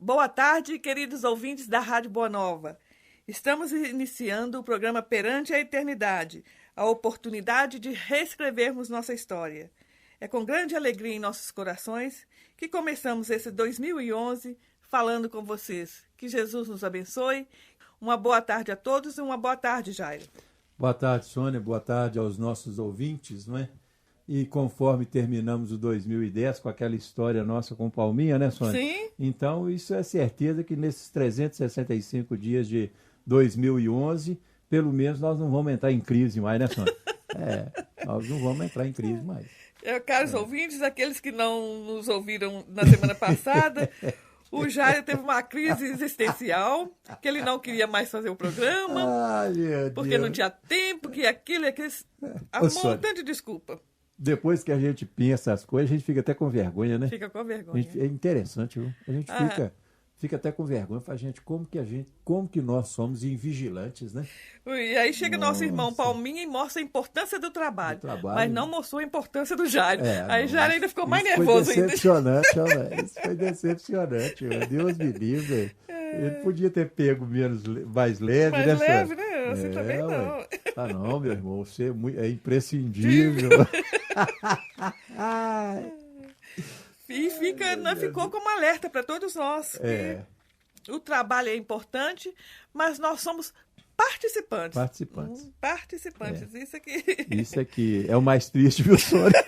Boa tarde, queridos ouvintes da Rádio Boa Nova. Estamos iniciando o programa Perante a Eternidade, a oportunidade de reescrevermos nossa história. É com grande alegria em nossos corações que começamos esse 2011 falando com vocês. Que Jesus nos abençoe. Uma boa tarde a todos e uma boa tarde, Jairo. Boa tarde, Sônia. Boa tarde aos nossos ouvintes, não é? E conforme terminamos o 2010 com aquela história nossa com Palminha, né, Sônia? Sim. Então, isso é certeza que nesses 365 dias de 2011, pelo menos nós não vamos entrar em crise mais, né, Sônia? Nós não vamos entrar em crise mais. Caros ouvintes, aqueles que não nos ouviram na semana passada, o Jairo teve uma crise existencial, que ele não queria mais fazer o programa, porque não tinha tempo, que aquilo, um montão de desculpa. Depois que a gente pensa as coisas, a gente fica até com vergonha, né? Fica com vergonha. É interessante, viu? A gente fica até com vergonha. Fala, como que nós somos invigilantes, né? E aí chega nosso irmão Palminha e mostra a importância do trabalho. Mas não mostrou a importância do Jairo. Aí Jairo ainda ficou mais nervoso ainda. Isso foi decepcionante. Deus me livre. Ele podia ter pego mais leve, né? Mais leve, né? Você também não. Não, meu irmão, você é imprescindível. E ficou como alerta para todos nós. O trabalho é importante, mas nós somos participantes. Participantes. Isso aqui é o mais triste, viu, Sônia?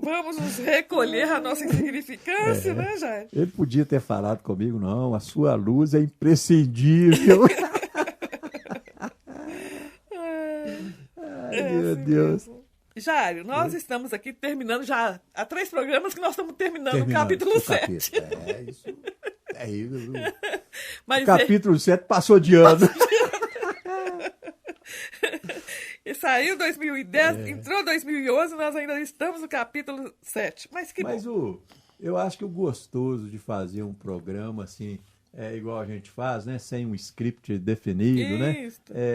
Vamos nos recolher a nossa insignificância, né, Jair? Ele podia ter falado comigo, não, a sua luz é imprescindível. Meu Deus. Mesmo. Jário, nós estamos aqui terminando já há 3 programas que nós estamos terminando o capítulo 7. Isso. Mas o capítulo 7 passou de ano. E saiu 2010, entrou 2011, nós ainda estamos no capítulo 7. Mas eu acho que o gostoso de fazer um programa assim, igual a gente faz, né, sem um script definido, né?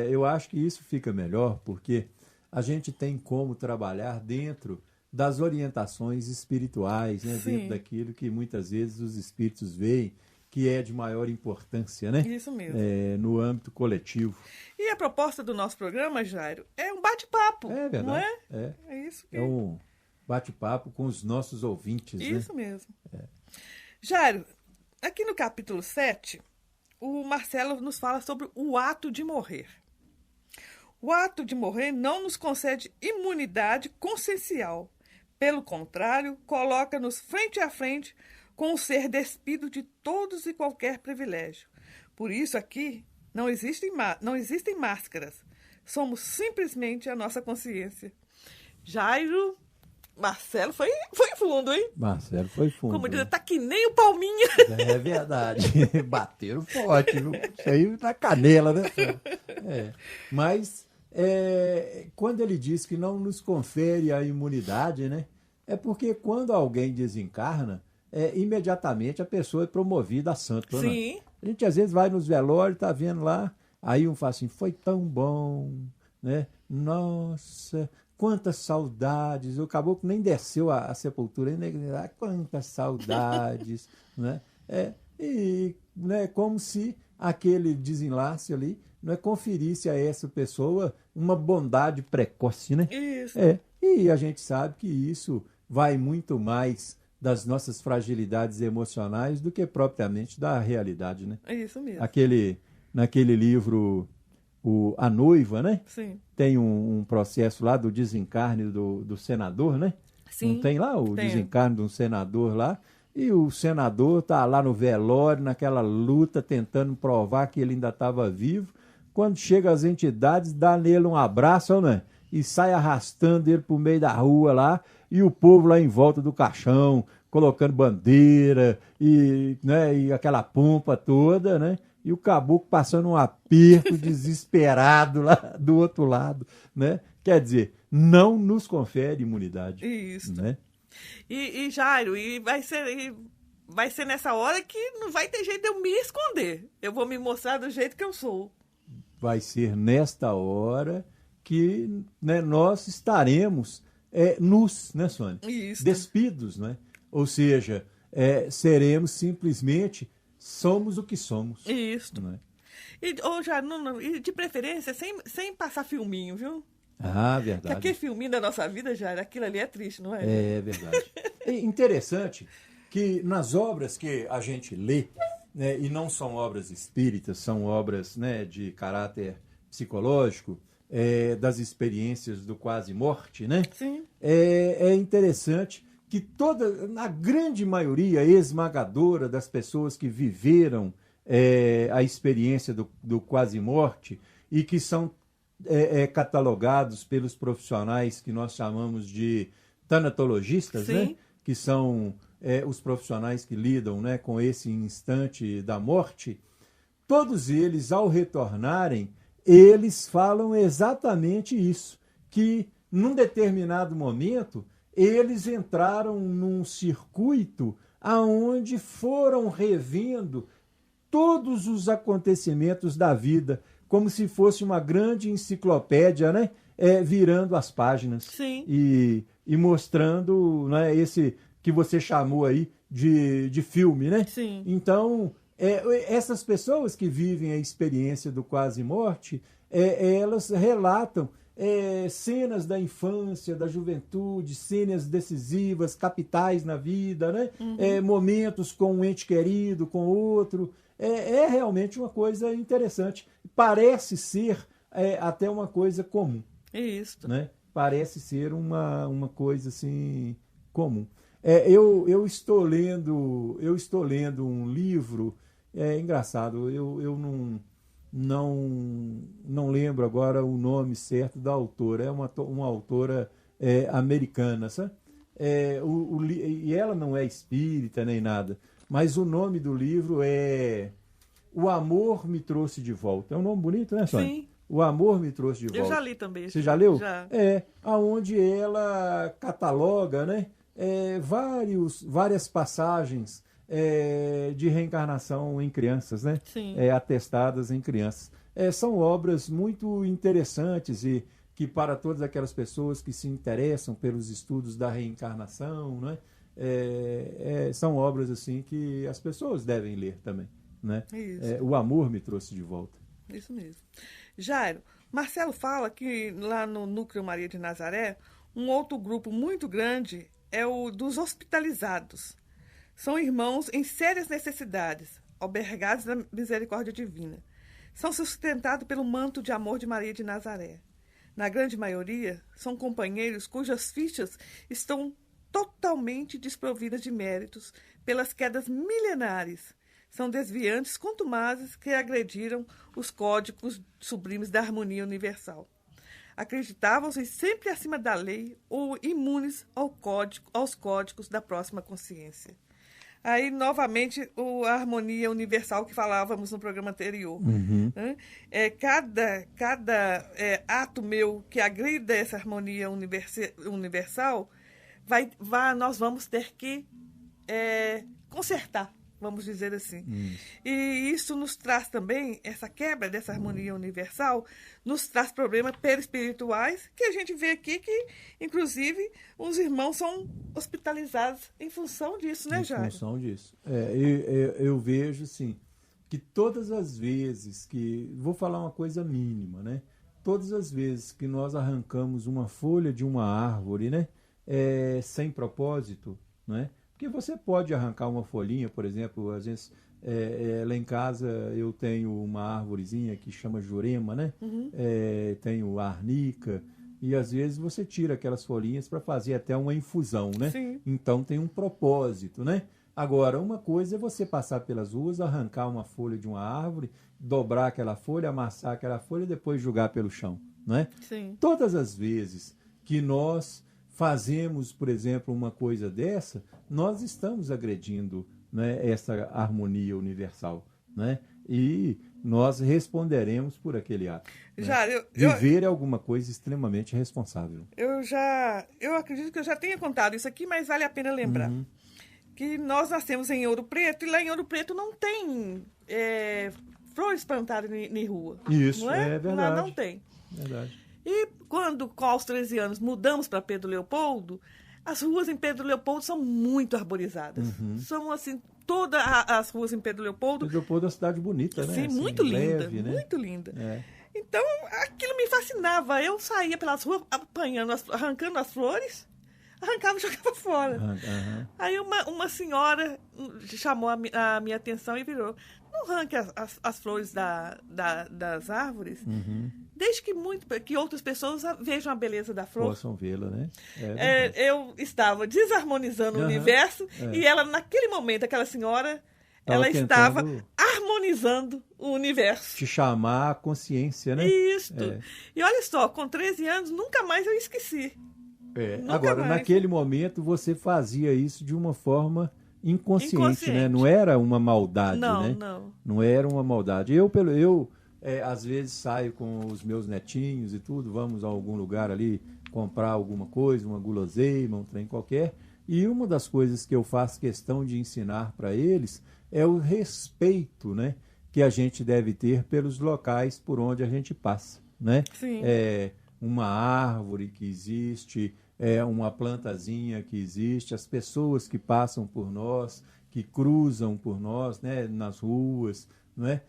Eu acho que isso fica melhor, porque a gente tem como trabalhar dentro das orientações espirituais, né? Dentro daquilo que muitas vezes os espíritos veem que é de maior importância, né? Isso mesmo. No âmbito coletivo. E a proposta do nosso programa, Jairo, é um bate-papo, é verdade, não é? É isso que... É um bate-papo com os nossos ouvintes, isso né? Mesmo. Jairo, aqui no capítulo 7, o Marcelo nos fala sobre o ato de morrer. O ato de morrer não nos concede imunidade consciencial. Pelo contrário, coloca-nos frente a frente com o ser despido de todos e qualquer privilégio. Por isso aqui não existem máscaras. Somos simplesmente a nossa consciência. Jairo, Marcelo foi fundo, hein? Marcelo foi fundo. Como diz, tá que nem o Palminha. É verdade. Bateram forte, viu? Isso aí na canela, né? Mas quando ele diz que não nos confere a imunidade, né? É porque quando alguém desencarna, imediatamente a pessoa é promovida a santo. Sim. Né? A gente às vezes vai nos velórios, tá vendo lá, aí um fala assim, foi tão bom, né? Nossa, quantas saudades. O caboclo nem desceu a sepultura, ainda quantas saudades, né? E né, como se aquele desenlace ali conferisse a essa pessoa uma bondade precoce, né? Isso. E a gente sabe que isso vai muito mais das nossas fragilidades emocionais do que propriamente da realidade, né? É isso mesmo. Naquele livro, A Noiva, né? Sim. Tem um processo lá do desencarne do senador, né? Sim. Não tem lá o desencarne de um senador lá? E o senador tá lá no velório, naquela luta, tentando provar que ele ainda estava vivo. Quando chega as entidades, dá nele um abraço, né? E sai arrastando ele pro meio da rua lá, e o povo lá em volta do caixão, colocando bandeira e aquela pompa toda, né? E o caboclo passando um aperto desesperado lá do outro lado, né? Quer dizer, não nos confere imunidade. Isso. Né? E Jairo, vai ser nessa hora que não vai ter jeito de eu me esconder. Eu vou me mostrar do jeito que eu sou. Vai ser nesta hora que nós estaremos nus, né, Sônia? Isso. Despidos, né? Ou seja, seremos simplesmente, somos o que somos. Isso. Né? E, e de preferência, sem passar filminho, viu? Ah, Porque verdade. aquele filminho da nossa vida, Jair, aquilo ali é triste, não é? É verdade. É interessante que nas obras que a gente lê, né, e não são obras espíritas, são obras, né, de caráter psicológico, das experiências do quase-morte, né? Sim. É interessante que na grande maioria esmagadora das pessoas que viveram a experiência do quase-morte e que são catalogados pelos profissionais que nós chamamos de tanatologistas, né? Que são os profissionais que lidam, né, com esse instante da morte, todos eles, ao retornarem, eles falam exatamente isso, que num determinado momento eles entraram num circuito aonde foram revendo todos os acontecimentos da vida, como se fosse uma grande enciclopédia, né? Virando as páginas. Sim. E mostrando, né, esse que você chamou aí de filme, né? Sim. Então, essas pessoas que vivem a experiência do quase-morte, elas relatam cenas da infância, da juventude, cenas decisivas, capitais na vida, né? Momentos com um ente querido, com outro. É realmente uma coisa interessante. Parece ser até uma coisa comum. Isso. Né? Parece ser uma coisa assim comum. Eu estou lendo um livro, engraçado, eu não lembro agora o nome certo da autora, é uma autora americana, sabe? E ela não é espírita nem nada, mas o nome do livro é O Amor Me Trouxe de Volta. É um nome bonito, né, Sônia? Sim. O Amor Me Trouxe de Volta. Eu já li também. Você já leu? Já. Aonde ela cataloga, né, várias passagens de reencarnação em crianças, né? Sim. Atestadas em crianças. São obras muito interessantes e que para todas aquelas pessoas que se interessam pelos estudos da reencarnação, né, são obras assim que as pessoas devem ler também. Né? O Amor Me Trouxe de Volta. Isso mesmo. Jairo, Marcelo fala que lá no Núcleo Maria de Nazaré, um outro grupo muito grande é o dos hospitalizados. São irmãos em sérias necessidades, albergados na misericórdia divina. São sustentados pelo manto de amor de Maria de Nazaré. Na grande maioria, são companheiros cujas fichas estão totalmente desprovidas de méritos pelas quedas milenares. São desviantes contumazes que agrediram os códigos sublimes da harmonia universal. Acreditavam-se sempre acima da lei ou imunes aos códigos da próxima consciência. Aí, novamente, a harmonia universal que falávamos no programa anterior. Né? Cada ato meu que agrida essa harmonia universal, nós vamos ter que consertar, vamos dizer assim. E isso nos traz também, essa quebra dessa harmonia universal, nos traz problemas perispirituais, que a gente vê aqui que, inclusive, os irmãos são hospitalizados em função disso, né, Jair? Em função disso. Eu vejo, sim, que todas as vezes que... Vou falar uma coisa mínima, né? Todas as vezes que nós arrancamos uma folha de uma árvore, né? Sem propósito, né? Porque você pode arrancar uma folhinha, por exemplo, às vezes lá em casa eu tenho uma árvorezinha que chama jurema, né? Tenho arnica, e às vezes você tira aquelas folhinhas para fazer até uma infusão, né? Sim. Então tem um propósito, né? Agora, uma coisa é você passar pelas ruas, arrancar uma folha de uma árvore, dobrar aquela folha, amassar aquela folha e depois jogar pelo chão, né? Sim. Todas as vezes que nós fazemos, por exemplo, uma coisa dessa, nós estamos agredindo, né, essa harmonia universal, né? E nós responderemos por aquele ato. Já, né? Viver é alguma coisa extremamente responsável. Eu acredito que eu já tenha contado isso aqui, mas vale a pena lembrar. Que nós nascemos em Ouro Preto e lá em Ouro Preto não tem flores plantadas em rua. Isso, não é verdade. Lá não tem. Verdade. E quando, aos 13 anos, mudamos para Pedro Leopoldo, As ruas em Pedro Leopoldo são muito arborizadas. São, assim, todas as ruas em Pedro Leopoldo... Pedro Leopoldo é uma cidade bonita, né? Sim, Assim, muito linda, leve, né? muito linda. É. Então, aquilo me fascinava. Eu saía pelas ruas apanhando, arrancando as flores, arrancava e jogava fora. Aí uma senhora chamou a minha atenção e virou: não arranque as flores das árvores, desde que outras pessoas vejam a beleza da flor. Possam vê-la, né? Eu estava desarmonizando o universo e ela, naquele momento, aquela senhora... Ela estava harmonizando o universo. Te chamar a consciência, né? Isso. E olha só, com 13 anos, nunca mais eu esqueci. Agora, naquele momento, você fazia isso de uma forma inconsciente, né? Não era uma maldade, né? Não era uma maldade. Eu às vezes, saio com os meus netinhos e tudo, vamos a algum lugar ali comprar alguma coisa, uma guloseima, um trem qualquer, e uma das coisas que eu faço questão de ensinar para eles é o respeito, né, que a gente deve ter pelos locais por onde a gente passa, né? Sim. Uma árvore que existe, uma plantazinha que existe, as pessoas que passam por nós, que cruzam por nós, né, nas ruas, não é?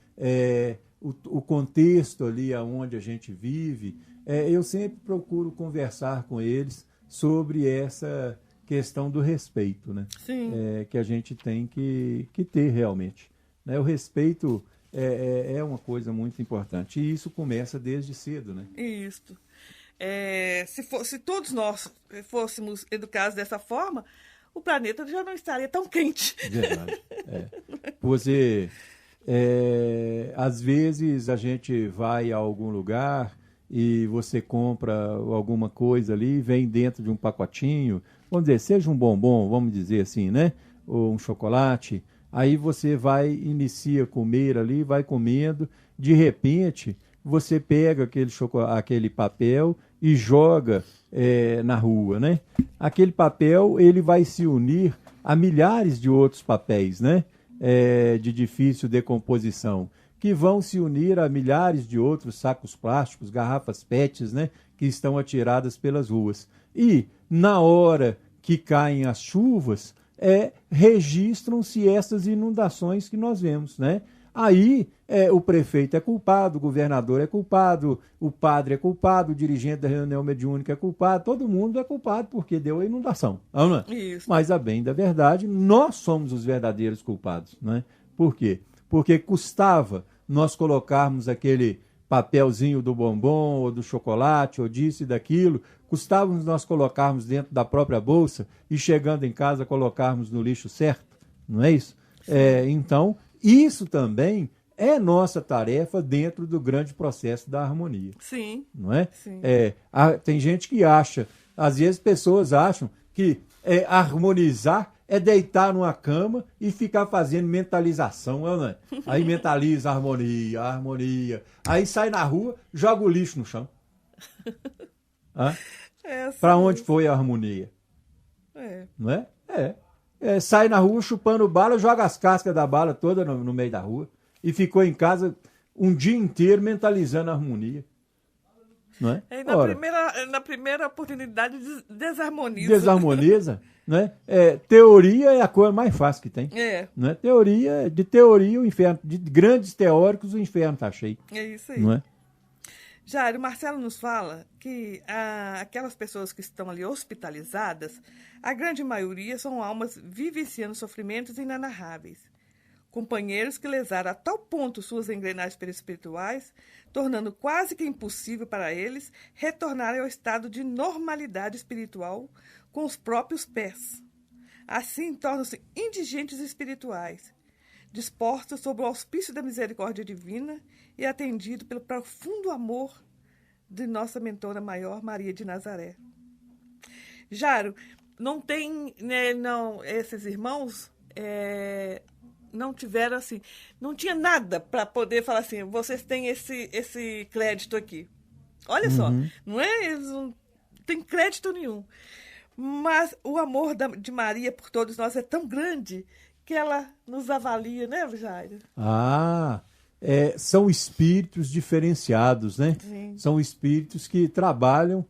O contexto ali aonde a gente vive, eu sempre procuro conversar com eles sobre essa questão do respeito, né? Sim. Que a gente tem que ter realmente, né? O respeito é uma coisa muito importante e isso começa desde cedo, né? Isso. Se todos nós fôssemos educados dessa forma, o planeta já não estaria tão quente. Verdade. Você, às vezes a gente vai a algum lugar e você compra alguma coisa ali, vem dentro de um pacotinho, vamos dizer, seja um bombom, vamos dizer assim, né? Ou um chocolate. Aí você inicia a comer ali, vai comendo, de repente você pega aquele papel e joga na rua, né? Aquele papel, ele vai se unir a milhares de outros papéis, né? De difícil decomposição, que vão se unir a milhares de outros sacos plásticos, garrafas PETs, né, que estão atiradas pelas ruas. E, na hora que caem as chuvas, registram-se essas inundações que nós vemos, né? Aí, o prefeito é culpado, o governador é culpado, o padre é culpado, o dirigente da reunião mediúnica é culpado, todo mundo é culpado porque deu a inundação. Não é? Isso. Mas, a bem da verdade, nós somos os verdadeiros culpados, né? Por quê? Porque custava nós colocarmos aquele papelzinho do bombom ou do chocolate ou disso e daquilo, custava nós colocarmos dentro da própria bolsa e chegando em casa colocarmos no lixo certo, não é isso? Então, isso também é nossa tarefa dentro do grande processo da harmonia. Sim. Não é? Sim. Tem gente que acha, às vezes pessoas acham que harmonizar é deitar numa cama e ficar fazendo mentalização, não é? Aí mentaliza a harmonia. Aí sai na rua, joga o lixo no chão. Para onde foi a harmonia? Não é? Sai na rua chupando bala, joga as cascas da bala toda no meio da rua e ficou em casa um dia inteiro mentalizando a harmonia. Não é? Na primeira oportunidade desarmoniza. Desarmoniza, né? Teoria é a coisa mais fácil que tem. Não é? De teoria o inferno, de grandes teóricos o inferno está cheio. É isso aí. Não é? Jairo, o Marcelo nos fala que aquelas pessoas que estão ali hospitalizadas, a grande maioria são almas vivenciando sofrimentos inenarráveis. Companheiros que lesaram a tal ponto suas engrenagens perispirituais, tornando quase que impossível para eles retornarem ao estado de normalidade espiritual com os próprios pés. Assim, tornam-se indigentes espirituais, dispostos sob o auspício da misericórdia divina e atendido pelo profundo amor de nossa mentora maior, Maria de Nazaré. Jairo, não tem, né, esses irmãos não tiveram assim, não tinha nada para poder falar assim, vocês têm esse crédito aqui. Olha só, não é? Eles não têm crédito nenhum. Mas o amor de Maria por todos nós é tão grande que ela nos avalia, né, Jairo? São espíritos diferenciados, né? Sim. São espíritos que trabalham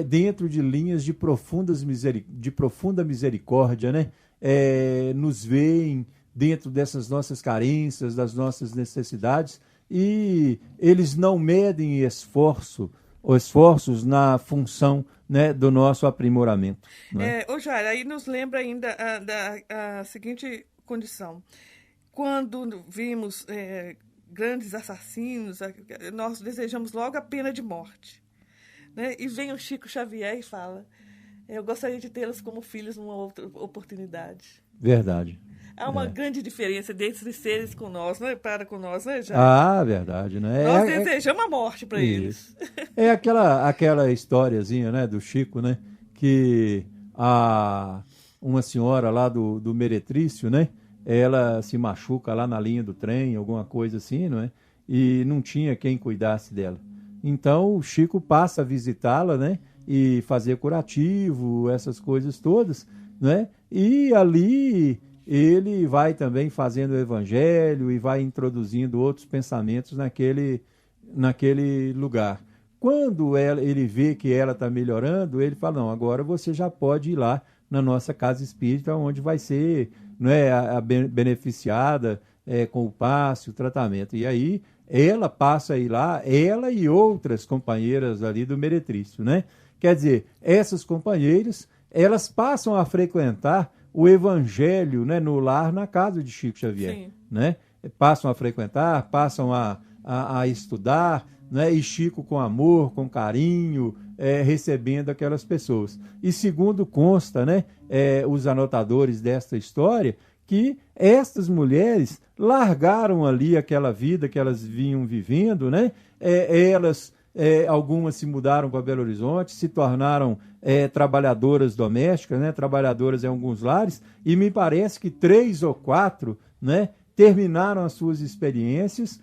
dentro de linhas de profunda misericórdia, né? Nos veem dentro dessas nossas carências, das nossas necessidades, e eles não medem esforços na função, né, do nosso aprimoramento. Né? Ô Jair, aí nos lembra ainda a seguinte condição. Quando vimos grandes assassinos, nós desejamos logo a pena de morte. Né? E vem o Chico Xavier e fala, eu gostaria de tê-los como filhos numa outra oportunidade. Verdade. Há uma grande diferença desses seres com nós, né? Para com nós, né, Jair? Verdade, né? Nós desejamos a morte para eles. É aquela historiazinha, né, do Chico, né? Que uma senhora lá do Meretrício, né? Ela se machuca lá na linha do trem, alguma coisa assim, não é? E não tinha quem cuidasse dela. Então o Chico passa a visitá-la, né? E fazer curativo, essas coisas todas, né? E ali ele vai também fazendo o evangelho e vai introduzindo outros pensamentos naquele lugar. Quando ele vê que ela está melhorando, ele fala, não, agora você já pode ir lá na nossa casa espírita, onde vai ser, não é, a beneficiada com o passe, o tratamento. E aí ela passa a ir lá, ela e outras companheiras ali do Meretrício, né? Quer dizer, essas companheiras, elas passam a frequentar o evangelho, né, no lar, na casa de Chico Xavier. Sim. Né? Passam a frequentar, passam a estudar, né? E Chico com amor, com carinho, recebendo aquelas pessoas. E segundo consta, né, os anotadores desta história, que estas mulheres largaram ali aquela vida que elas vinham vivendo, né? Algumas se mudaram para Belo Horizonte, se tornaram trabalhadoras domésticas, né? Trabalhadoras em alguns lares, e me parece que 3 ou 4, né, terminaram as suas experiências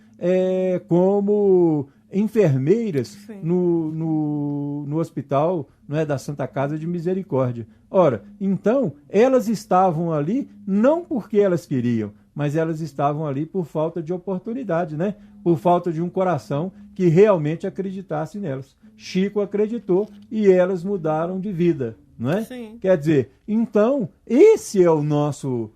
como enfermeiras no hospital, né, da Santa Casa de Misericórdia. Ora, então, elas estavam ali não porque elas queriam, mas elas estavam ali por falta de oportunidade, né? Por falta de um coração que realmente acreditasse nelas. Chico acreditou e elas mudaram de vida, não é? Sim. Quer dizer, então, esse é o nosso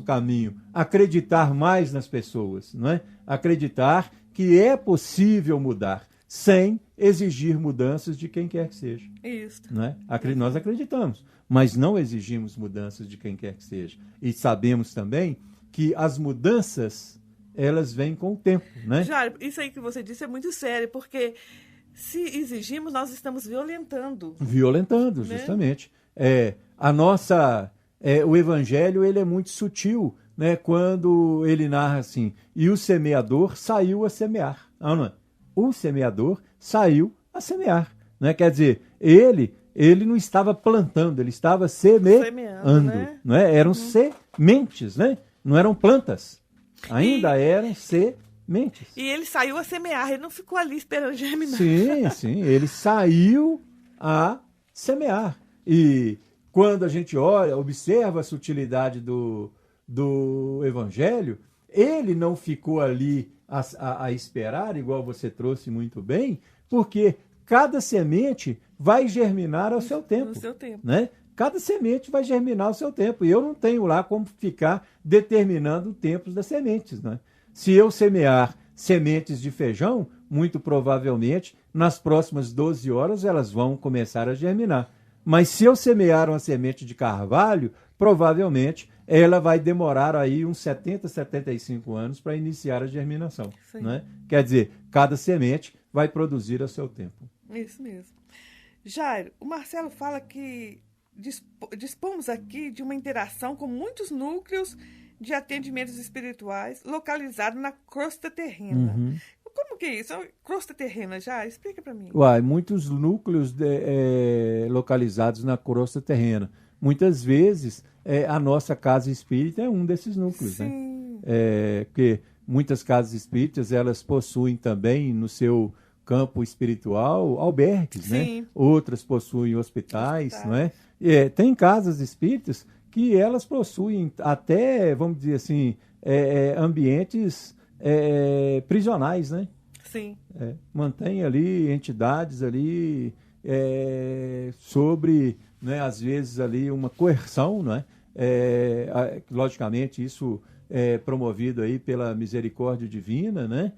caminho, acreditar mais nas pessoas, não é? Acreditar que é possível mudar sem exigir mudanças de quem quer que seja. Isso. Não é? Nós acreditamos, mas não exigimos mudanças de quem quer que seja. E sabemos também que as mudanças, elas vêm com o tempo, né? Jário, isso aí que você disse é muito sério, porque se exigimos, nós estamos violentando. Violentando, né? justamente. O evangelho, ele é muito sutil, né? Quando ele narra assim, e o semeador saiu a semear. Não é? O semeador saiu a semear, né? Quer dizer, ele não estava plantando, ele estava semeando, né? Não é? Eram sementes, né? Não eram plantas, ainda eram sementes. E ele saiu a semear, ele não ficou ali esperando germinar. Sim, ele saiu a semear. E quando a gente olha, observa a sutilidade do evangelho, ele não ficou ali a esperar, igual você trouxe muito bem, porque cada semente vai germinar ao seu tempo. No seu tempo. Né? Cada semente vai germinar ao seu tempo. E eu não tenho lá como ficar determinando tempos das sementes. Né? Se eu semear sementes de feijão, muito provavelmente, nas próximas 12 horas, elas vão começar a germinar. Mas se eu semear uma semente de carvalho, provavelmente ela vai demorar aí uns 70, 75 anos para iniciar a germinação. Né? Quer dizer, cada semente vai produzir a seu tempo. Isso mesmo. Jairo, o Marcelo fala que dispomos aqui de uma interação com muitos núcleos de atendimentos espirituais localizados na crosta terrena. Uhum. Como que é isso? Crosta terrena, já? Explica para mim. Muitos núcleos localizados na crosta terrena. Muitas vezes a nossa casa espírita é um desses núcleos. Sim. Né? Porque muitas casas espíritas, elas possuem também no seu campo espiritual albergues, né? Outras possuem hospitais. Não é? Tem casas espíritas que elas possuem até, vamos dizer assim, ambientes prisionais, né? Sim. Mantém ali entidades ali sobre, né, às vezes, ali uma coerção, né? Logicamente, isso é promovido aí pela misericórdia divina, né?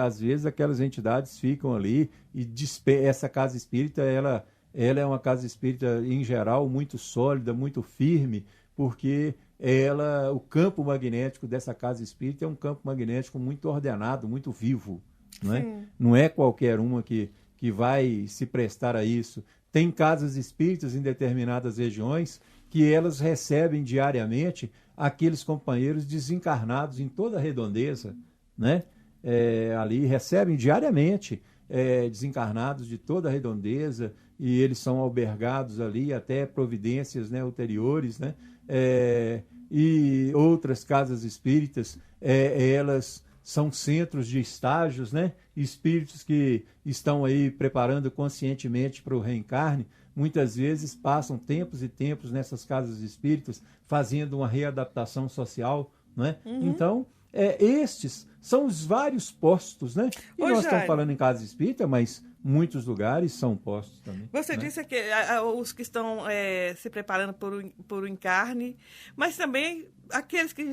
Às vezes aquelas entidades ficam ali e essa casa espírita, ela é uma casa espírita, em geral, muito sólida, muito firme, porque o campo magnético dessa casa espírita é um campo magnético muito ordenado, muito vivo. Não é? Não é qualquer uma que vai se prestar a isso. Tem casas espíritas em determinadas regiões que elas recebem diariamente aqueles companheiros desencarnados em toda a redondeza, né? Ali recebem diariamente desencarnados de toda a redondeza, e eles são albergados ali até providências, né, ulteriores, né? E outras casas espíritas, elas são centros de estágios, né? Espíritos que estão aí preparando conscientemente para o reencarne, muitas vezes passam tempos e tempos nessas casas espíritas fazendo uma readaptação social, né? Então, estes são os vários postos, né? E nós estamos falando em casa espírita, mas muitos lugares são postos também. Você disse que os que estão se preparando por um encarne, mas também aqueles que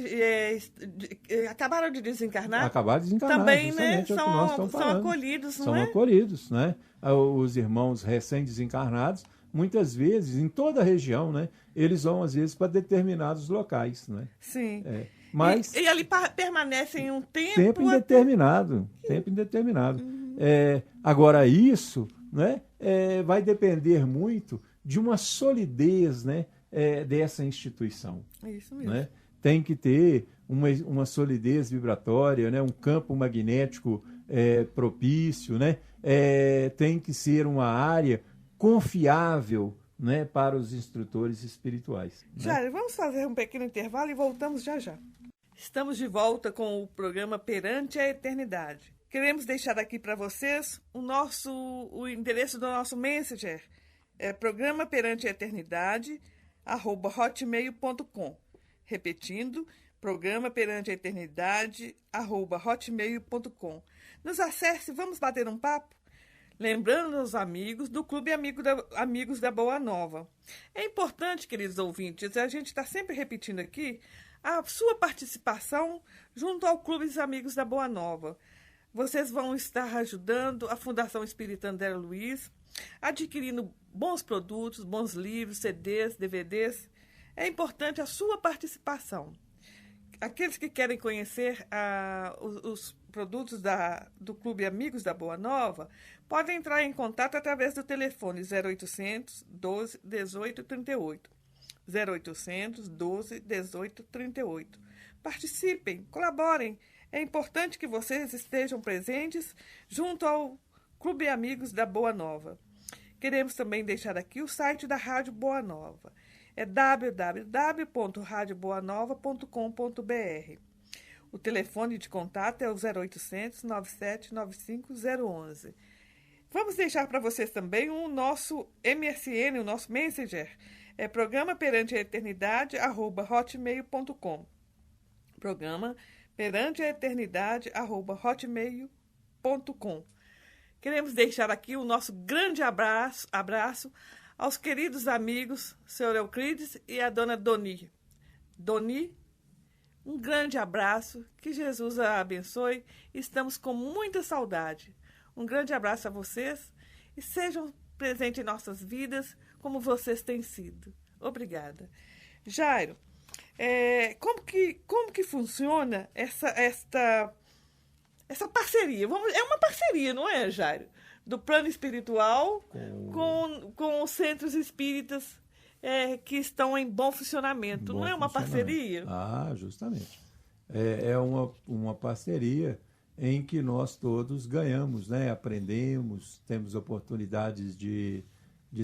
acabaram de desencarnar. Acabaram de desencarnar, também, né? São acolhidos, não são acolhidos, né? Os irmãos recém-desencarnados, muitas vezes, em toda a região, né? Eles vão, às vezes, para determinados locais, né? Sim. Mas e ali permanecem um tempo... Tempo indeterminado. Tempo indeterminado. Agora, isso, né, vai depender muito de uma solidez, né, dessa instituição. Isso mesmo. Né? Tem que ter uma solidez vibratória, né, um campo magnético propício, né? Tem que ser uma área confiável, né, para os instrutores espirituais. Né? Jário, vamos fazer um pequeno intervalo e voltamos já já. Estamos de volta com o programa Perante a Eternidade. Queremos deixar aqui para vocês o endereço do nosso Messenger. Programa Perante a Eternidade, @hotmail.com. Repetindo, programa Perante a Eternidade, @hotmail.com. Nos acesse, vamos bater um papo? Lembrando aos amigos do Clube Amigos da Boa Nova. É importante, queridos ouvintes, a gente está sempre repetindo aqui a sua participação junto ao Clube dos Amigos da Boa Nova. Vocês vão estar ajudando a Fundação Espírita André Luiz, adquirindo bons produtos, bons livros, CDs, DVDs. É importante a sua participação. Aqueles que querem conhecer os produtos do Clube Amigos da Boa Nova, podem entrar em contato através do telefone 0800 12 18 38. 0800 12 18 38. Participem, colaborem. É importante que vocês estejam presentes junto ao Clube Amigos da Boa Nova. Queremos também deixar aqui o site da Rádio Boa Nova. É www.radioboanova.com.br. O telefone de contato é o 0800 97 95 011. Vamos deixar para vocês também o nosso MSN, o nosso Messenger. Programa Perante a Eternidade, @hotmail.com. Programa Perante a Eternidade, @hotmail.com. Queremos deixar aqui o nosso grande abraço aos queridos amigos, Sr. Euclides e a Dona Doni. Doni, um grande abraço, que Jesus a abençoe. Estamos com muita saudade. Um grande abraço a vocês e sejam presentes em nossas vidas como vocês têm sido. Obrigada. Jairo, como que funciona essa parceria? É uma parceria, não é, Jairo? Do plano espiritual com os centros espíritas que estão em bom funcionamento. Não é uma parceria? Justamente. É uma parceria em que nós todos ganhamos, né? Aprendemos, temos oportunidades de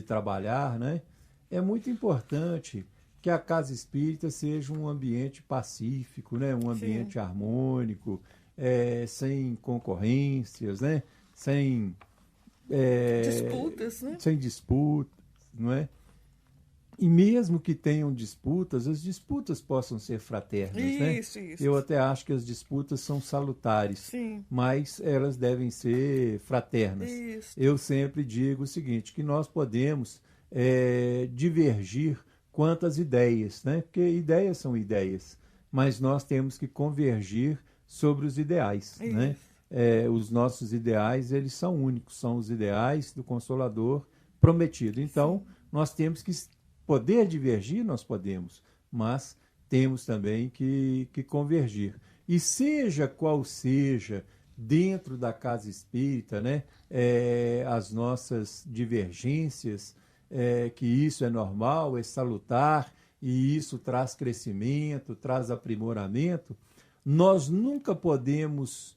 trabalhar, né? É muito importante que a casa espírita seja um ambiente pacífico, né? Um ambiente harmônico, sem concorrências, né? Sem disputas, né? Sem disputas, não é? E mesmo que tenham disputas, as disputas possam ser fraternas, né? Isso. Eu até acho que as disputas são salutares, Sim. mas elas devem ser fraternas. Isso. Eu sempre digo o seguinte, que nós podemos divergir quanto às ideias, né? Porque ideias são ideias, mas nós temos que convergir sobre os ideais, né? Isso. Os nossos ideais, eles são únicos, são os ideais do Consolador prometido. Então, nós temos que poder divergir, nós podemos, mas temos também que convergir. E seja qual seja, dentro da casa espírita, né, as nossas divergências, que isso é normal, é salutar, e isso traz crescimento, traz aprimoramento, nós nunca podemos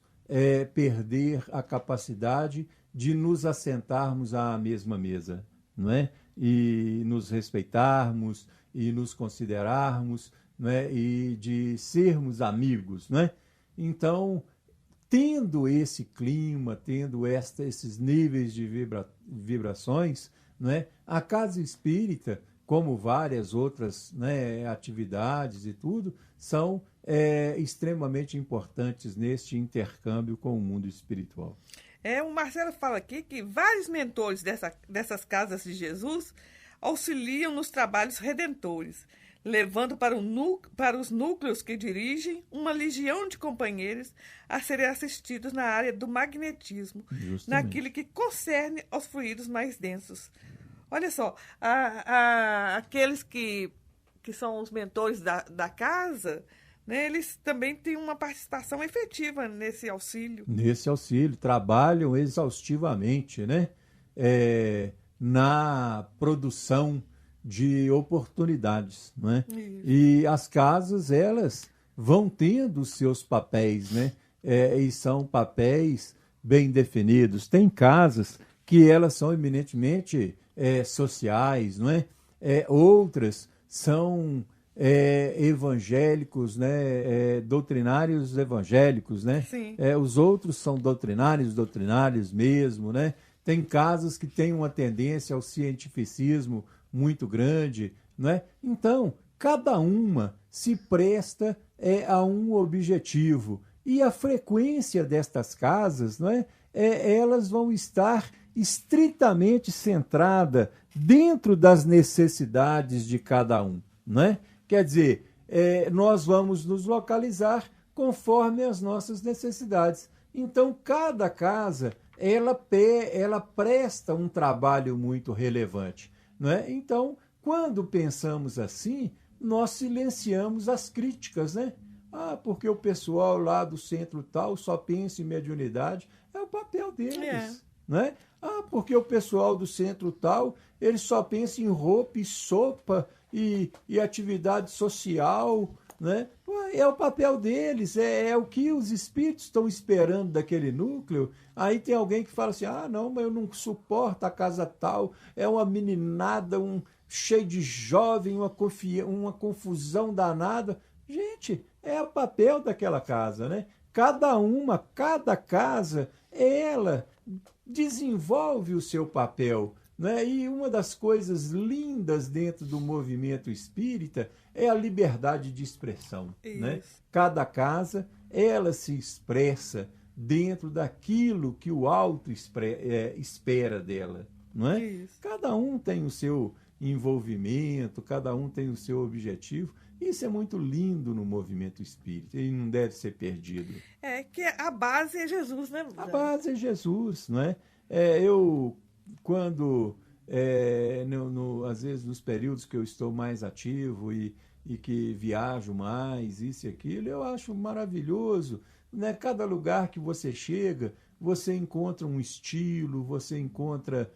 perder a capacidade de nos assentarmos à mesma mesa, não é? E nos respeitarmos e nos considerarmos, não é? E de sermos amigos, não é? Então, tendo esse clima, tendo esses níveis de vibrações, não é? A casa espírita, como várias outras, né, atividades e tudo, são extremamente importantes neste intercâmbio com o mundo espiritual. O Marcelo fala aqui que vários mentores dessas casas de Jesus auxiliam nos trabalhos redentores, levando para os núcleos que dirigem uma legião de companheiros a serem assistidos na área do magnetismo, Justamente. naquilo que concerne aos fluidos mais densos. Olha só, aqueles que são os mentores da casa, né, eles também têm uma participação efetiva nesse auxílio. Nesse auxílio, trabalham exaustivamente, né? Na produção de oportunidades, não é? E as casas, elas vão tendo os seus papéis, né? E são papéis bem definidos. Tem casas que elas são eminentemente sociais, não é? Outras são evangélicos, né? Doutrinários evangélicos, né? Sim. Os outros são doutrinários mesmo, né? Tem casas que têm uma tendência ao cientificismo muito grande, né? Então, cada uma se presta a um objetivo. E a frequência destas casas, não é? Elas vão estar estritamente centrada dentro das necessidades de cada um, não é? Quer dizer, nós vamos nos localizar conforme as nossas necessidades. Então, cada casa, ela presta um trabalho muito relevante, não é? Então, quando pensamos assim, nós silenciamos as críticas, né? Porque o pessoal lá do centro tal só pensa em mediunidade. É o papel deles, né? Porque o pessoal do centro tal, ele só pensa em roupa e sopa e atividade social, né? É o papel deles, é o que os espíritos estão esperando daquele núcleo. Aí tem alguém que fala assim, não, mas eu não suporto a casa tal, é uma meninada, cheio de jovem, uma confusão danada. Gente, é o papel daquela casa, né? Cada casa, ela desenvolve o seu papel, né? E uma das coisas lindas dentro do movimento espírita é a liberdade de expressão, né? Cada casa, ela se expressa dentro daquilo que o alto espera dela, não é? Isso. Cada um tem o seu envolvimento, cada um tem o seu objetivo. Isso é muito lindo no movimento espírita e não deve ser perdido. Que a base é Jesus, né? A base é Jesus, não é? Quando, às vezes, nos períodos que eu estou mais ativo e que viajo mais, isso e aquilo, eu acho maravilhoso, né? Cada lugar que você chega, você encontra um estilo, você encontra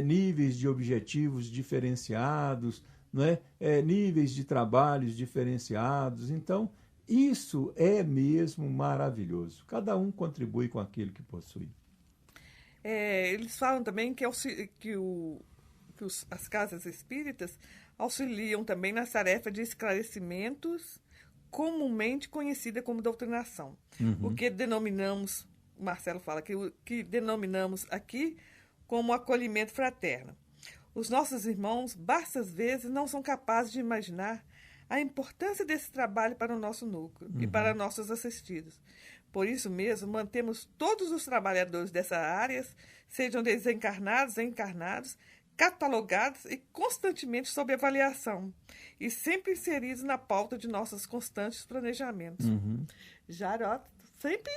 níveis de objetivos diferenciados, não é? Níveis de trabalhos diferenciados. Então, isso é mesmo maravilhoso. Cada um contribui com aquilo que possui. Eles falam também que as casas espíritas auxiliam também nas tarefas de esclarecimentos comumente conhecida como doutrinação. O que denominamos, Marcelo fala, que denominamos aqui como acolhimento fraterno. Os nossos irmãos, bastas vezes, não são capazes de imaginar a importância desse trabalho para o nosso núcleo e para nossos assistidos. Por isso mesmo, mantemos todos os trabalhadores dessas áreas, sejam desencarnados ou encarnados, catalogados e constantemente sob avaliação, e sempre inseridos na pauta de nossos constantes planejamentos. Jário, ó, sempre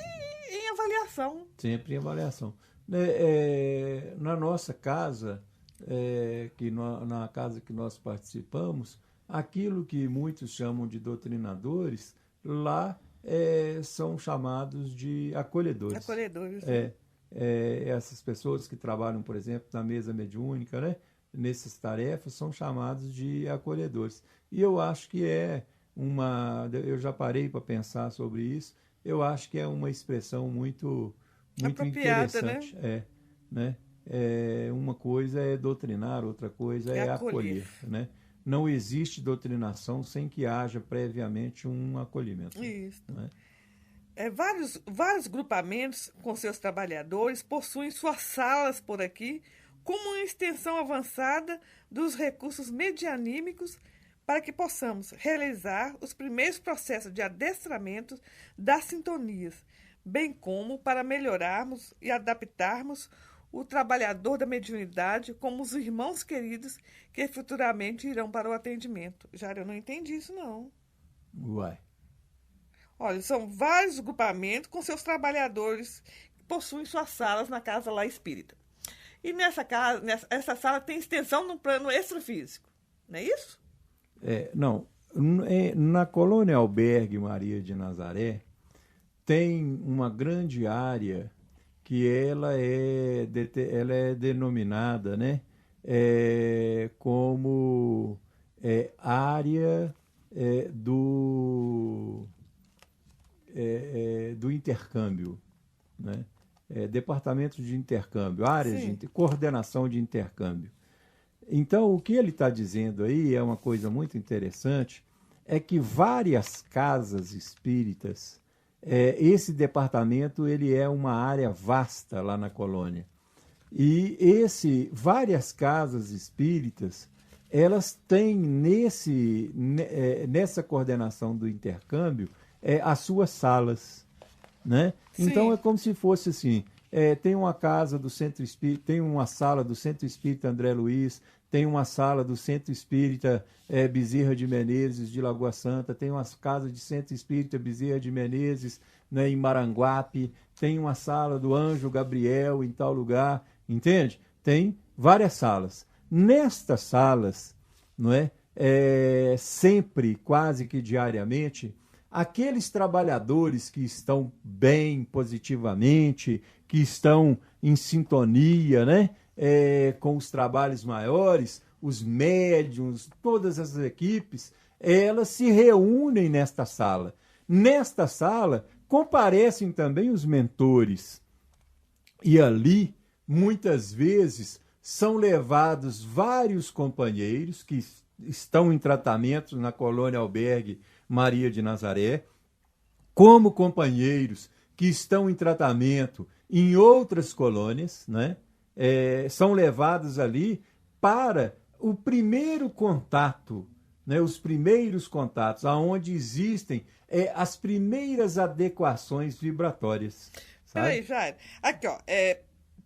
em avaliação. Sempre em avaliação. Na nossa casa, na casa que nós participamos, aquilo que muitos chamam de doutrinadores, lá são chamados de acolhedores. Acolhedores. Essas pessoas que trabalham, por exemplo, na mesa mediúnica, né, nessas tarefas, são chamados de acolhedores. E eu acho que eu já parei para pensar sobre isso, eu acho que é uma expressão muito interessante. Né? Uma coisa é doutrinar, outra coisa é acolher. Né? Não existe doutrinação sem que haja previamente um acolhimento. Isso. Né? Vários grupamentos com seus trabalhadores possuem suas salas por aqui como uma extensão avançada dos recursos medianímicos para que possamos realizar os primeiros processos de adestramento das sintonias, bem como para melhorarmos e adaptarmos o trabalhador da mediunidade como os irmãos queridos que futuramente irão para o atendimento. Jário, eu não entendi isso, não. Uai. Olha, são vários grupamentos com seus trabalhadores que possuem suas salas na casa lá espírita. E essa sala tem extensão no plano extrafísico, não é isso? Não. Na colônia Albergue Maria de Nazaré, tem uma grande área que ela é denominada, né, como área do intercâmbio, né? Departamento de intercâmbio, áreas de coordenação de intercâmbio. Então, o que ele está dizendo aí é uma coisa muito interessante, é que várias casas espíritas, esse departamento ele é uma área vasta lá na colônia. E várias casas espíritas, elas têm nessa coordenação do intercâmbio as suas salas, né? Então é como se fosse assim, tem uma casa do Centro Espírita, tem uma sala do Centro Espírita André Luiz, tem uma sala do Centro Espírita Bezerra de Menezes, de Lagoa Santa, tem uma casa de Centro Espírita Bezerra de Menezes, né, em Maranguape, tem uma sala do Anjo Gabriel em tal lugar, entende? Tem várias salas. Nestas salas, não é? Sempre, quase que diariamente, aqueles trabalhadores que estão bem positivamente, que estão em sintonia, né, com os trabalhos maiores, os médiuns, todas as equipes, elas se reúnem nesta sala. Nesta sala comparecem também os mentores. E ali, muitas vezes, são levados vários companheiros que estão em tratamento na colônia Albergue Maria de Nazaré, como companheiros que estão em tratamento em outras colônias, né? São levados ali para o primeiro contato, né? Os primeiros contatos, aonde existem as primeiras adequações vibratórias. Peraí, Jair. Aqui, ó,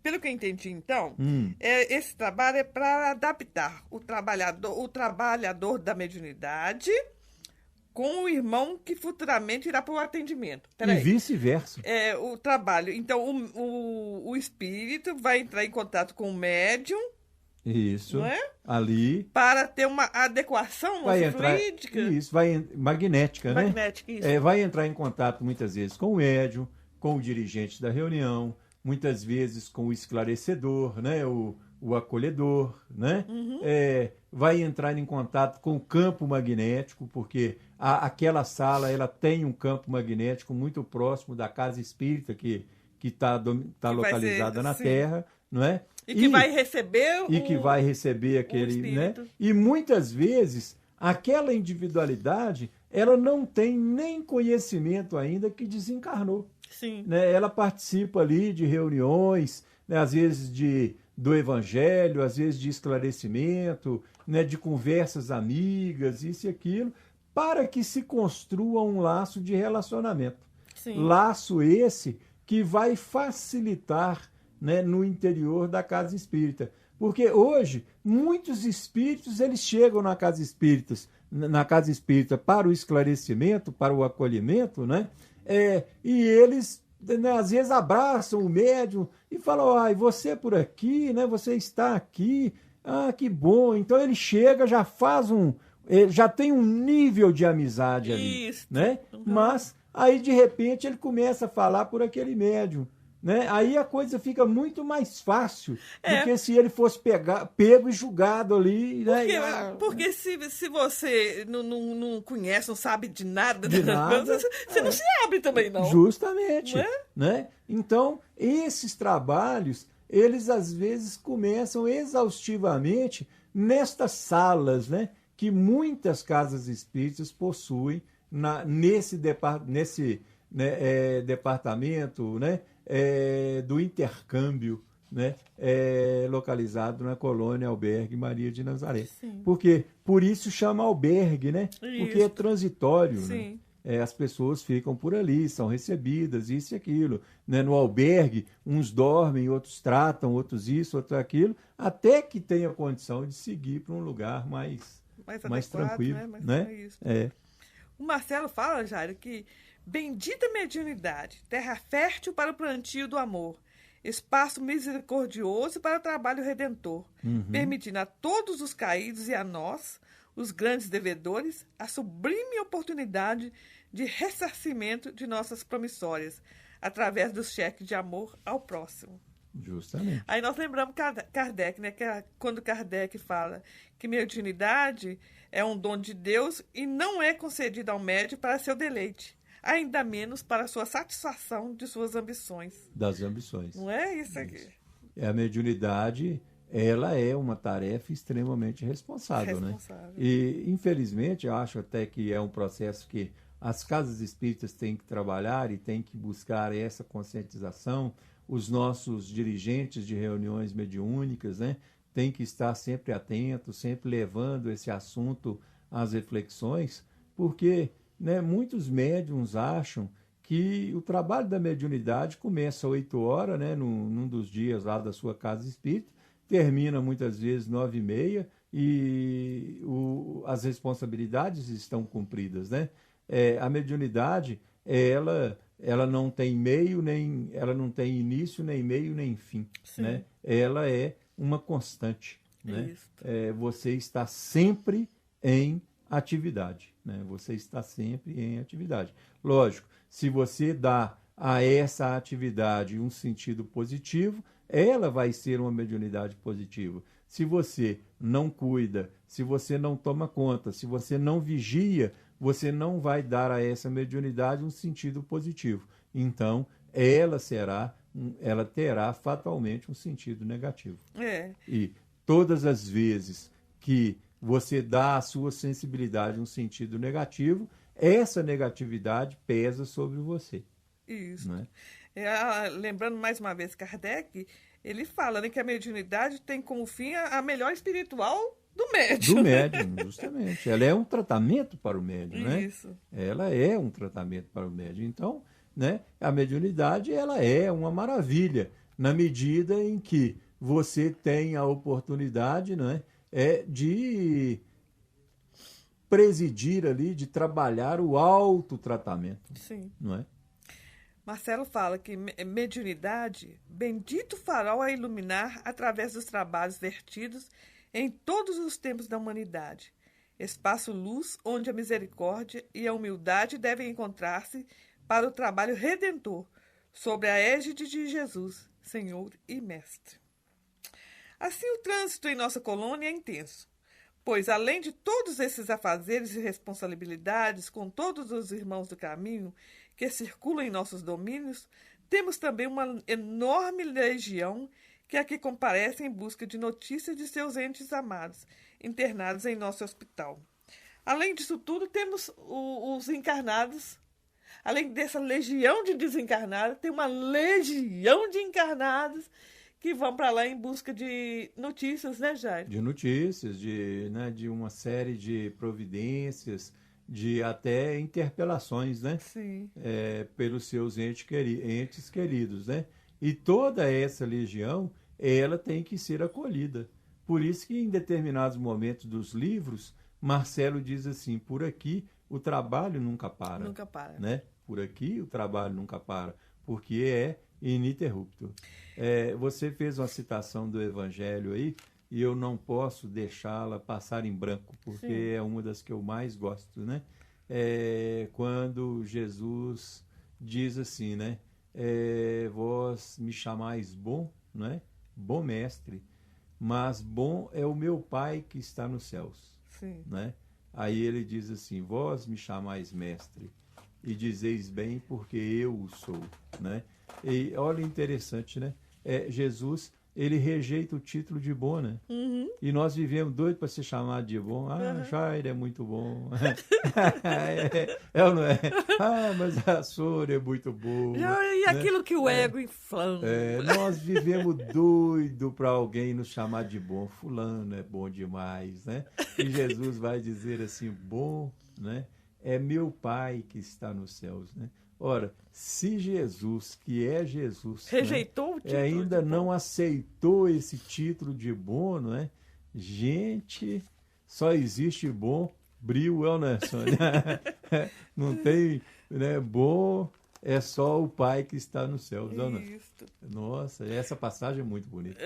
pelo que eu entendi, então, esse trabalho é para adaptar o trabalhador da mediunidade com o irmão que futuramente irá para o atendimento. E vice-versa. O trabalho. Então, o espírito vai entrar em contato com o médium. Isso. Não é? Ali. Para ter uma adequação fluídica. Isso, magnética, né? Magnética, isso. Vai entrar em contato muitas vezes com o médium, com o dirigente da reunião, muitas vezes com o esclarecedor, né? O acolhedor, né? Vai entrar em contato com o campo magnético, porque aquela sala ela tem um campo magnético muito próximo da casa espírita que está localizada na Terra, não é? E que vai receber aquele, né? E muitas vezes aquela individualidade ela não tem nem conhecimento ainda que desencarnou. Sim. Né? Ela participa ali de reuniões, né? Às vezes de do evangelho, às vezes de esclarecimento, né, de conversas amigas, isso e aquilo, para que se construa um laço de relacionamento. Sim. Laço esse que vai facilitar, né, no interior da casa espírita. Porque hoje, muitos espíritos eles chegam na casa espírita para o esclarecimento, para o acolhimento, né? E eles, né, às vezes abraçam o médium e falam, e você por aqui, né? Você está aqui, que bom. Então ele chega, já faz já tem um nível de amizade ali, Isso. né? Mas aí de repente ele começa a falar por aquele médium, né? Aí a coisa fica muito mais fácil do que se ele fosse pego e julgado ali, né? Porque se você não conhece, não sabe de nada, você não se abre também, não. Justamente, não é? Né? Então, esses trabalhos, eles às vezes começam exaustivamente nestas salas, né? Que muitas casas espíritas possuem nesse departamento, né? Do intercâmbio, né? Localizado na colônia Albergue Maria de Nazaré. Sim. Por isso chama albergue, né? Isso. Porque é transitório, Sim. né? As pessoas ficam por ali, são recebidas, isso e aquilo, né? No albergue, uns dormem, outros tratam, outros isso, outros aquilo, até que tenha condição de seguir para um lugar mais adequado, tranquilo, né? Isso. O Marcelo fala, Jairo, que bendita mediunidade, terra fértil para o plantio do amor, espaço misericordioso para o trabalho redentor, permitindo a todos os caídos e a nós, os grandes devedores, a sublime oportunidade de ressarcimento de nossas promissórias, através dos cheques de amor ao próximo. Justamente. Aí nós lembramos Kardec, né? Quando Kardec fala que mediunidade é um dom de Deus e não é concedida ao médium para seu deleite, ainda menos para a sua satisfação de suas ambições. Das ambições. Não é isso aqui? A mediunidade, ela é uma tarefa extremamente responsável, né? E, infelizmente, eu acho até que é um processo que as casas espíritas têm que trabalhar e têm que buscar essa conscientização. Os nossos dirigentes de reuniões mediúnicas, né, têm que estar sempre atentos, sempre levando esse assunto às reflexões, porque, né, muitos médiuns acham que o trabalho da mediunidade começa às 8 horas, né, num dos dias lá da sua casa espírita, termina muitas vezes 9h30 e as responsabilidades estão cumpridas, né? A mediunidade, ela não tem meio, ela não tem início, nem meio, nem fim, né? Ela é uma constante, né? Você está sempre em atividade, né? Você está sempre em atividade. Lógico, se você dá a essa atividade um sentido positivo, ela vai ser uma mediunidade positiva. Se você não cuida, se você não toma conta, se você não vigia, você não vai dar a essa mediunidade um sentido positivo. Então, ela terá fatalmente um sentido negativo. E todas as vezes que você dá à sua sensibilidade um sentido negativo, essa negatividade pesa sobre você. Isso. Né? Lembrando mais uma vez Kardec, ele fala, né, que a mediunidade tem como fim a melhor espiritual do médium. Do médium, justamente. Ela é um tratamento para o médium, né? Isso. Ela é um tratamento para o médium. Então, né, a mediunidade, ela é uma maravilha, na medida em que você tem a oportunidade, né, de presidir ali, de trabalhar o autotratamento. Sim. Não é? Marcelo fala que mediunidade, bendito farol a iluminar através dos trabalhos vertidos em todos os tempos da humanidade. Espaço-luz onde a misericórdia e a humildade devem encontrar-se para o trabalho redentor, sobre a égide de Jesus, Senhor e Mestre. Assim, o trânsito em nossa colônia é intenso, pois, além de todos esses afazeres e responsabilidades com todos os irmãos do caminho que circulam em nossos domínios, temos também uma enorme legião que aqui comparece em busca de notícias de seus entes amados, internados em nosso hospital. Além disso tudo, temos os encarnados. Além dessa legião de desencarnados, tem uma legião de encarnados que vão para lá em busca de notícias, né, Jair? De notícias, de uma série de providências, de até interpelações, né? Sim. Pelos seus entes queridos, né? E toda essa legião, ela tem que ser acolhida. Por isso que em determinados momentos dos livros, Marcelo diz assim, por aqui o trabalho nunca para. Nunca para. Né? Por aqui o trabalho nunca para, porque é ininterrupto. Você fez uma citação do Evangelho aí, e eu não posso deixá-la passar em branco, porque Sim. é uma das que eu mais gosto, né? Quando Jesus diz assim, né? Vós me chamais bom, né? Bom mestre, mas bom é o meu Pai que está nos céus. Sim. Né? Aí ele diz assim, vós me chamais mestre, e dizeis bem porque eu o sou. Né? E olha interessante, né? Jesus, ele rejeita o título de bom, né? Uhum. E nós vivemos doidos para ser chamado de bom. Jair é muito bom. Ou não é? Mas a Sônia é muito boa. E aquilo que o ego inflama. Nós vivemos doido para alguém nos chamar de bom. Fulano é bom demais, né? E Jesus vai dizer assim, bom, né? É meu Pai que está nos céus, né? Ora, se Jesus, que é Jesus, rejeitou, né, o título ainda não aceitou esse título de bom, não é? Gente, só existe bom, brilho, né, Sônia? Não tem, né? Bom é só o Pai que está no céu, não é? Isso. Nossa, essa passagem é muito bonita.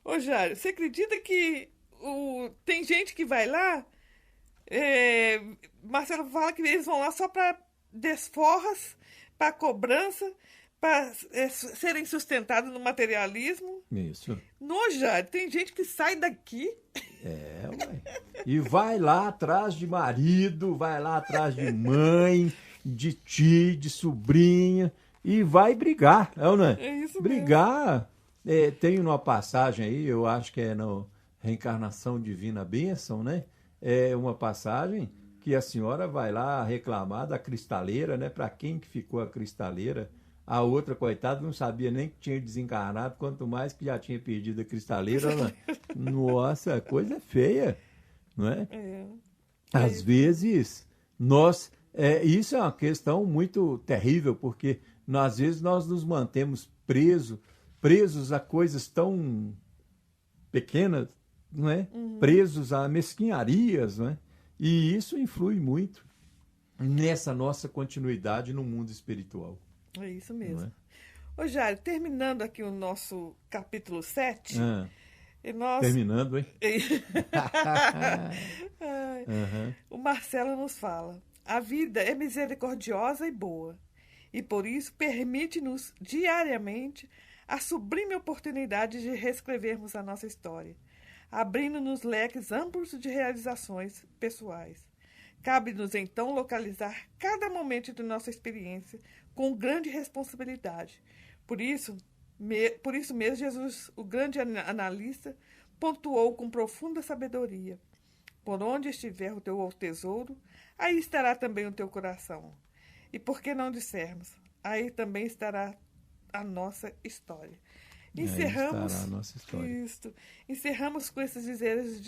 Ô, Jário, você acredita que tem gente que vai lá? Marcelo fala que eles vão lá só para desforras, para cobrança, para serem sustentados no materialismo. Isso. Jário, tem gente que sai daqui. Ué. E vai lá atrás de marido, vai lá atrás de mãe, de tia, de sobrinha, e vai brigar, não é? É isso brigar. Tem uma passagem aí, eu acho que é no Reencarnação Divina Bênção, né? É uma passagem que a senhora vai lá reclamar da cristaleira, né? Para quem que ficou a cristaleira? A outra, coitada, não sabia nem que tinha desencarnado, quanto mais que já tinha perdido a cristaleira. Né? Nossa, a coisa é feia, não é? Às vezes, isso é uma questão muito terrível, porque às vezes nós nos mantemos presos a coisas tão pequenas, não é? Presos a mesquinharias, não é? E isso influi muito nessa nossa continuidade no mundo espiritual. É isso mesmo. Ô, Jário, terminando aqui o nosso capítulo 7. Terminando, hein? O Marcelo nos fala: a vida é misericordiosa e boa, e por isso permite-nos diariamente a sublime oportunidade de reescrevermos a nossa história, abrindo-nos leques amplos de realizações pessoais. Cabe-nos, então, localizar cada momento de nossa experiência com grande responsabilidade. Por isso mesmo, Jesus, o grande analista, pontuou com profunda sabedoria: por onde estiver o teu tesouro, aí estará também o teu coração. E por que não dissermos, aí também estará a nossa história. Encerramos a nossa história. Encerramos com esses dizeres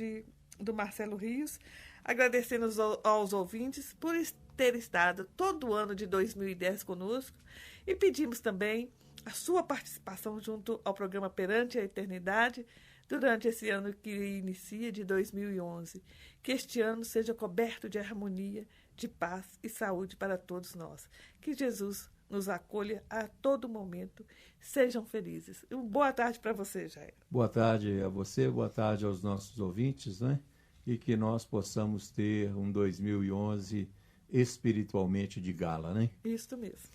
do Marcelo Rios, agradecendo aos ouvintes por ter estado todo o ano de 2010 conosco, e pedimos também a sua participação junto ao programa Perante a Eternidade durante esse ano que inicia, de 2011. Que este ano seja coberto de harmonia, de paz e saúde para todos nós. Que Jesus nos acolha a todo momento. Sejam felizes. Boa tarde para você, Jair. Boa tarde a você, boa tarde aos nossos ouvintes, né? E que nós possamos ter um 2011 espiritualmente de gala, né? Isso mesmo.